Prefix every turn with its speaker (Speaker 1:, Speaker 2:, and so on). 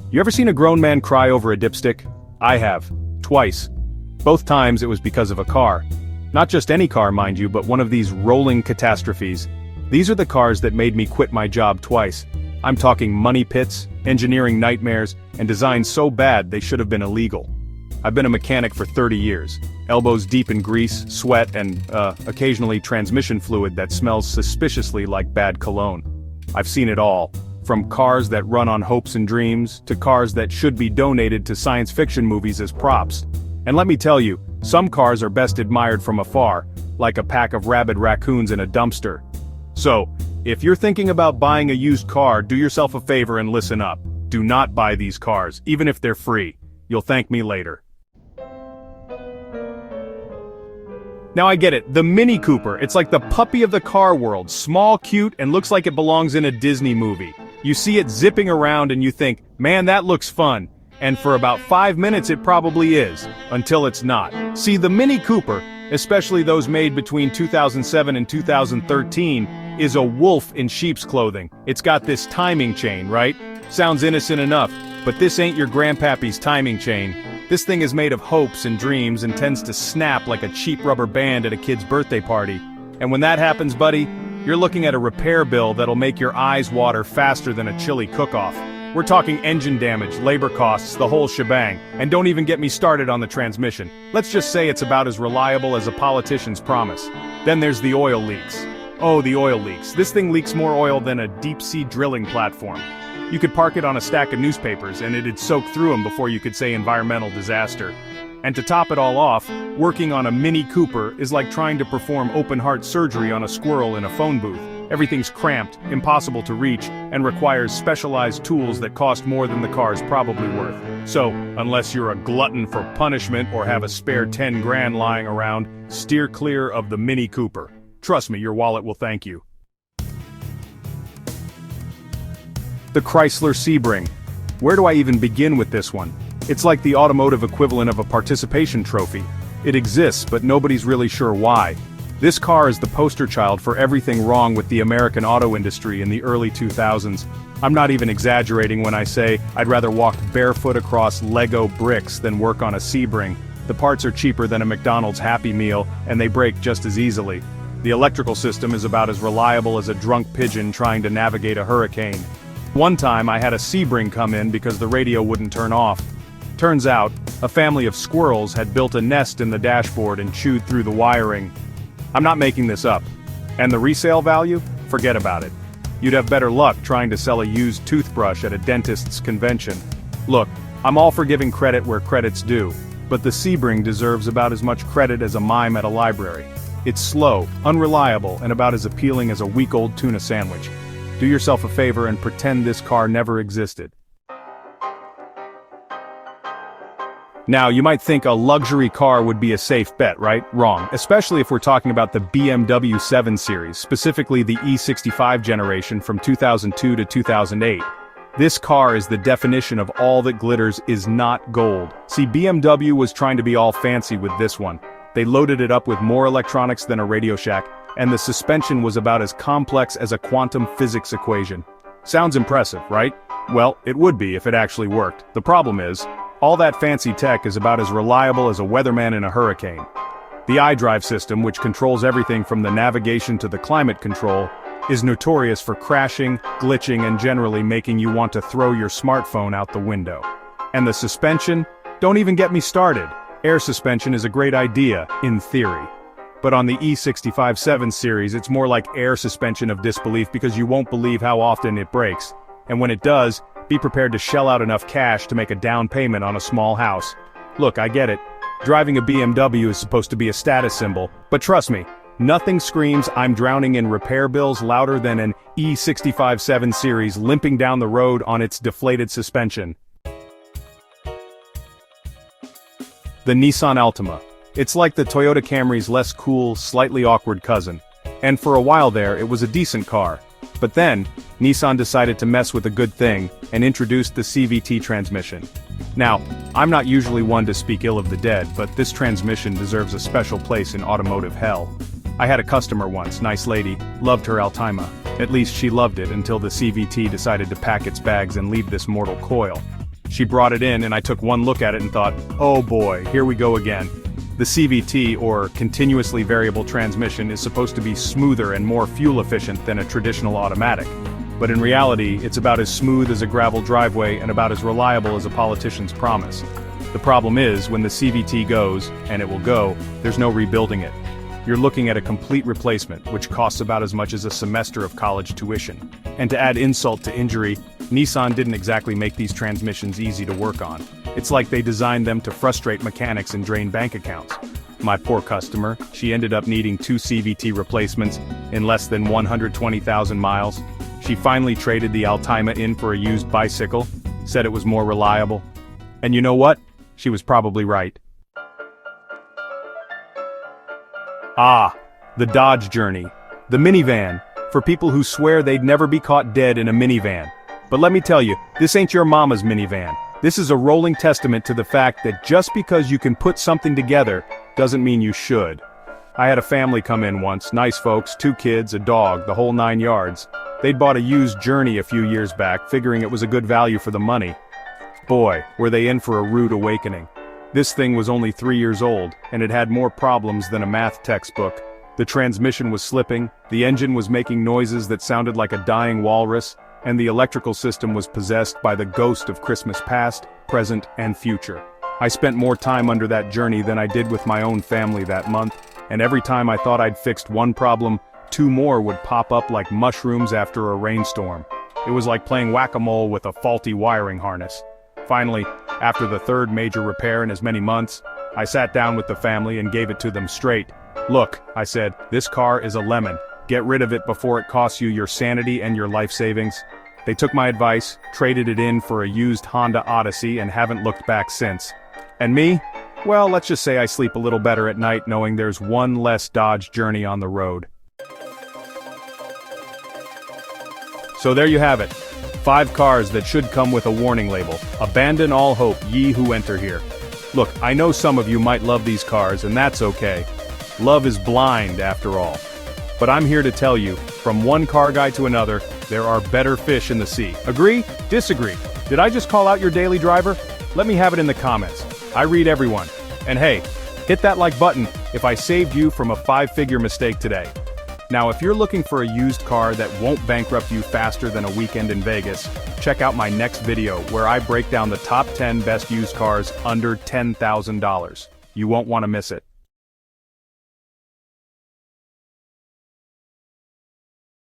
Speaker 1: You ever seen a grown man cry over a dipstick? I have. Twice. Both times it was because of a car. Not just any car, mind you, but one of these rolling catastrophes. These are the cars that made me quit my job twice. I'm talking money pits, engineering nightmares, and designs so bad they should have been illegal. I've been a mechanic for 30 years. Elbows deep in grease, sweat, and, occasionally transmission fluid that smells suspiciously like bad cologne. I've seen it all. From cars that run on hopes and dreams, to cars that should be donated to science fiction movies as props. And let me tell you, some cars are best admired from afar, like a pack of rabid raccoons in a dumpster. So, if you're thinking about buying a used car, do yourself a favor and listen up. Do not buy these cars, even if they're free. You'll thank me later. Now I get it, the Mini Cooper, it's like the puppy of the car world, small, cute, and looks like it belongs in a Disney movie. You see it zipping around and you think, man, that looks fun. And for about 5 minutes it probably is, until it's not. See, the Mini Cooper, especially those made between 2007 and 2013, is a wolf in sheep's clothing. It's got this timing chain, right? Sounds innocent enough, but this ain't your grandpappy's timing chain. This thing is made of hopes and dreams and tends to snap like a cheap rubber band at a kid's birthday party. And when that happens, buddy, you're looking at a repair bill that'll make your eyes water faster than a chili cook-off. We're talking engine damage, labor costs, the whole shebang, and don't even get me started on the transmission. Let's just say it's about as reliable as a politician's promise. Then there's the oil leaks. Oh, the oil leaks. This thing leaks more oil than a deep-sea drilling platform. You could park it on a stack of newspapers and it'd soak through them before you could say environmental disaster. And to top it all off, working on a Mini Cooper is like trying to perform open-heart surgery on a squirrel in a phone booth. Everything's cramped, impossible to reach, and requires specialized tools that cost more than the car's probably worth. So, unless you're a glutton for punishment or have a spare 10 grand lying around, steer clear of the Mini Cooper. Trust me, your wallet will thank you. The Chrysler Sebring. Where do I even begin with this one? It's like the automotive equivalent of a participation trophy. It exists, but nobody's really sure why. This car is the poster child for everything wrong with the American auto industry in the early 2000s. I'm not even exaggerating when I say I'd rather walk barefoot across Lego bricks than work on a Sebring. The parts are cheaper than a McDonald's Happy Meal, and they break just as easily. The electrical system is about as reliable as a drunk pigeon trying to navigate a hurricane. One time I had a Sebring come in because the radio wouldn't turn off. Turns out, a family of squirrels had built a nest in the dashboard and chewed through the wiring. I'm not making this up. And the resale value? Forget about it. You'd have better luck trying to sell a used toothbrush at a dentist's convention. Look, I'm all for giving credit where credit's due, but the Sebring deserves about as much credit as a mime at a library. It's slow, unreliable, and about as appealing as a week-old tuna sandwich. Do yourself a favor and pretend this car never existed. Now, you might think a luxury car would be a safe bet, right? Wrong, especially if we're talking about the BMW 7 Series, specifically the E65 generation from 2002 to 2008. This car is the definition of all that glitters is not gold. See, BMW was trying to be all fancy with this one. They loaded it up with more electronics than a Radio Shack, and the suspension was about as complex as a quantum physics equation. Sounds impressive, right? Well, it would be if it actually worked. The problem is, all that fancy tech is about as reliable as a weatherman in a hurricane. The iDrive system, which controls everything from the navigation to the climate control, is notorious for crashing, glitching, and generally making you want to throw your smartphone out the window. And the suspension? Don't even get me started. Air suspension is a great idea, in theory. But on the E65 7 Series, it's more like air suspension of disbelief because you won't believe how often it breaks. And when it does, be prepared to shell out enough cash to make a down payment on a small house. Look, I get it. Driving a BMW is supposed to be a status symbol, but trust me, nothing screams I'm drowning in repair bills louder than an E65 7 Series limping down the road on its deflated suspension. The Nissan Altima. It's like the Toyota Camry's less cool, slightly awkward cousin. And for a while there, it was a decent car. But then, Nissan decided to mess with a good thing, and introduced the CVT transmission. Now, I'm not usually one to speak ill of the dead, but this transmission deserves a special place in automotive hell. I had a customer once, nice lady, loved her Altima. At least she loved it until the CVT decided to pack its bags and leave this mortal coil. She brought it in and I took one look at it and thought, oh boy, here we go again. The CVT, or continuously variable transmission, is supposed to be smoother and more fuel efficient than a traditional automatic. But in reality, it's about as smooth as a gravel driveway and about as reliable as a politician's promise. The problem is, when the CVT goes, and it will go, there's no rebuilding it. You're looking at a complete replacement, which costs about as much as a semester of college tuition. And to add insult to injury, Nissan didn't exactly make these transmissions easy to work on. It's like they designed them to frustrate mechanics and drain bank accounts. My poor customer, she ended up needing 2 CVT replacements in less than 120,000 miles. She finally traded the Altima in for a used bicycle, said it was more reliable. And you know what? She was probably right. Ah, the Dodge Journey. The minivan, for people who swear they'd never be caught dead in a minivan. But let me tell you, this ain't your mama's minivan. This is a rolling testament to the fact that just because you can put something together, doesn't mean you should. I had a family come in once, nice folks, 2 kids, a dog, the whole 9 yards. They'd bought a used Journey a few years back, figuring it was a good value for the money. Boy, were they in for a rude awakening. This thing was only 3 years old, and it had more problems than a math textbook. The transmission was slipping, the engine was making noises that sounded like a dying walrus, and the electrical system was possessed by the ghost of Christmas past, present, and future. I spent more time under that Journey than I did with my own family that month, and every time I thought I'd fixed one problem, 2 more would pop up like mushrooms after a rainstorm. It was like playing whack-a-mole with a faulty wiring harness. Finally, after the 3rd major repair in as many months, I sat down with the family and gave it to them straight. Look, I said, this car is a lemon. Get rid of it before it costs you your sanity and your life savings. They took my advice, traded it in for a used Honda Odyssey, and haven't looked back since. And me? Well, let's just say I sleep a little better at night knowing there's one less Dodge Journey on the road. So there you have it. 5 cars that should come with a warning label. Abandon all hope, ye who enter here. Look, I know some of you might love these cars, and that's okay. Love is blind, after all. But I'm here to tell you, from one car guy to another, there are better fish in the sea. Agree? Disagree? Did I just call out your daily driver? Let me have it in the comments. I read everyone. And hey, hit that like button if I saved you from a 5-figure mistake today. Now, if you're looking for a used car that won't bankrupt you faster than a weekend in Vegas, check out my next video where I break down the top 10 best used cars under $10,000. You won't want to miss it.